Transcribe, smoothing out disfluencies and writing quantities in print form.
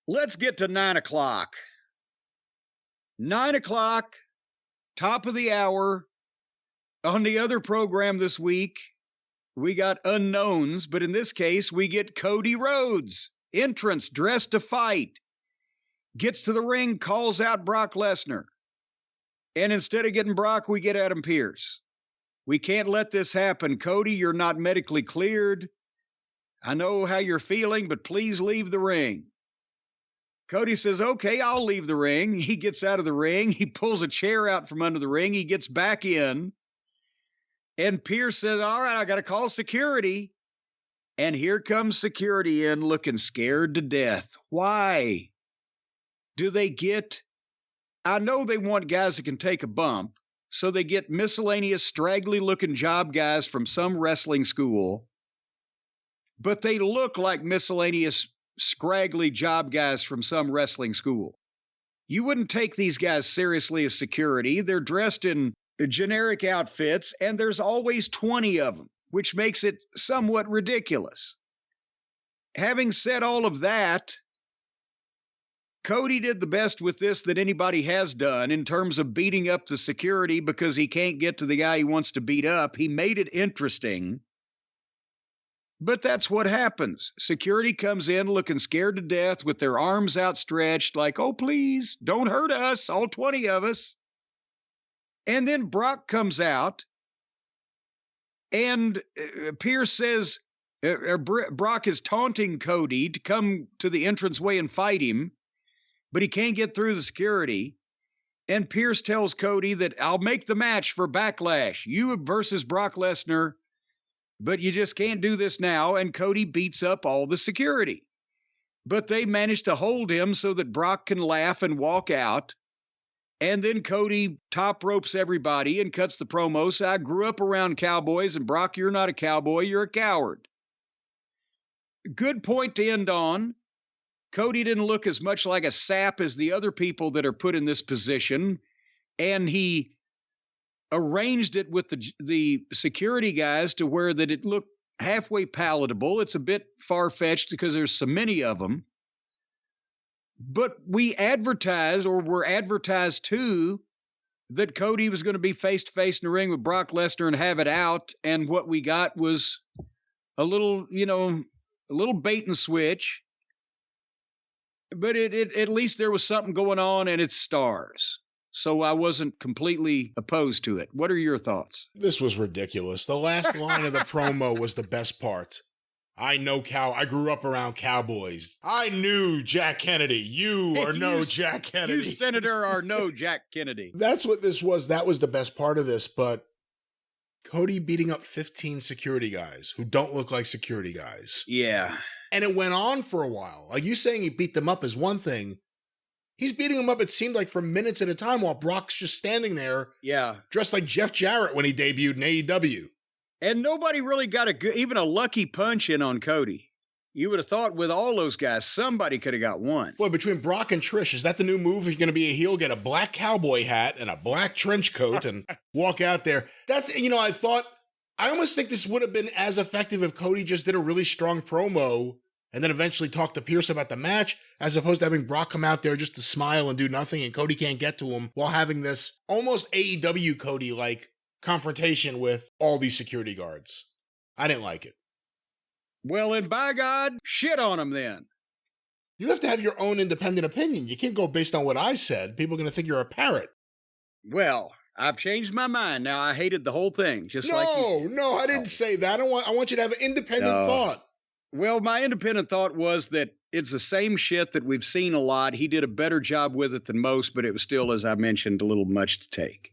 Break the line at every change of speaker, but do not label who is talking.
Let's get to 9 o'clock. 9 o'clock, top of the hour. On the other program this week, we got unknowns, but in this case, we get Cody Rhodes. Entrance, dressed to fight. Gets to the ring, calls out Brock Lesnar. And instead of getting Brock, we get Adam Pearce. We can't let this happen. Cody, you're not medically cleared. I know how you're feeling, but please leave the ring. Cody says, okay, I'll leave the ring. He gets out of the ring. He pulls a chair out from under the ring. He gets back in. And Pearce says, all right, I got to call security. And here comes security in looking scared to death. Why do they get, I know they want guys that can take a bump, so they get miscellaneous, straggly-looking job guys from some wrestling school, but they look like miscellaneous, scraggly job guys from some wrestling school. You wouldn't take these guys seriously as security. They're dressed in generic outfits, and there's always 20 of them, which makes it somewhat ridiculous. Having said all of that, Cody did the best with this that anybody has done in terms of beating up the security because he can't get to the guy he wants to beat up. He made it interesting. But that's what happens. Security comes in looking scared to death with their arms outstretched like, oh, please, don't hurt us, all 20 of us. And then Brock comes out, and Pearce says, Brock is taunting Cody to come to the entranceway and fight him, but he can't get through the security. And Pearce tells Cody that I'll make the match for Backlash, you versus Brock Lesnar, but you just can't do this now. And Cody beats up all the security. But they manage to hold him so that Brock can laugh and walk out. And then Cody top ropes everybody and cuts the promo. So I grew up around cowboys, and Brock, you're not a cowboy, you're a coward. Good point to end on. Cody didn't look as much like a sap as the other people that are put in this position. And he arranged it with the security guys to where that it looked halfway palatable. It's a bit far-fetched because there's so many of them. But we advertised, or were advertised to, that Cody was going to be face-to-face in the ring with Brock Lesnar and have it out. And what we got was a little, a little bait and switch. But at least there was something going on, and it's stars. So I wasn't completely opposed to it. What are your thoughts?
This was ridiculous. The last line of the promo was the best part. I grew up around cowboys. I knew Jack Kennedy. You are no Jack Kennedy.
You, Senator, are no Jack Kennedy.
That's what this was. That was the best part of this. But Cody beating up 15 security guys who don't look like security guys.
Yeah.
And it went on for a while. Like, you saying he beat them up is one thing. He's beating them up, it seemed like, for minutes at a time while Brock's just standing there.
Yeah.
Dressed like Jeff Jarrett when he debuted in AEW.
And nobody really got even a lucky punch in on Cody. You would have thought with all those guys, somebody could have got one.
Boy, between Brock and Trish, is that the new move? If you're going to be a heel, get a black cowboy hat and a black trench coat and walk out there. That's, I almost think this would have been as effective if Cody just did a really strong promo and then eventually talk to Pearce about the match, as opposed to having Brock come out there just to smile and do nothing, and Cody can't get to him while having this almost AEW Cody-like confrontation with all these security guards. I didn't like it.
Well, and by God, shit on him then.
You have to have your own independent opinion. You can't go based on what I said. People are going to think you're a parrot.
Well, I've changed my mind. Now I hated the whole thing.
No, I didn't say that. I want you to have an independent thought.
Well, my independent thought was that it's the same shit that we've seen a lot. He did a better job with it than most, but it was still, as I mentioned, a little much to take.